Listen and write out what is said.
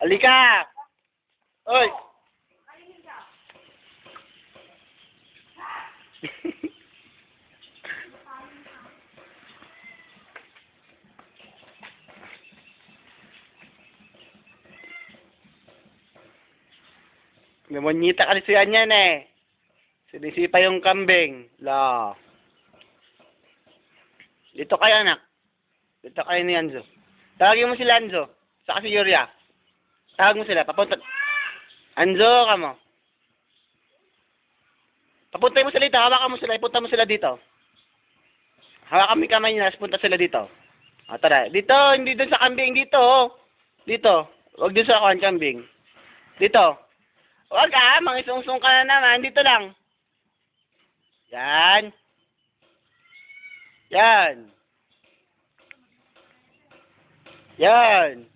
Halika! Oy! Namonyita kasi siya niyan eh. Sinisipa yung kambing. La. Dito kayo anak. Dito kayo ni Anzo. Tawagin mo sila Anzo. Saka si Yuria. Tawag mo sila. Papunta. Anzo ka mo. Papuntay mo sila dito. Hawakan mo sila. Ipunta mo sila dito. Hawakan mo yung kamay nila. Punta sila dito. O tara. Dito. Hindi dun sa kambing. Dito. Dito. Huwag dun sa kambing. Dito. Huwag mangisungsung ka na naman. Dito lang. Yan. Yan. Yan.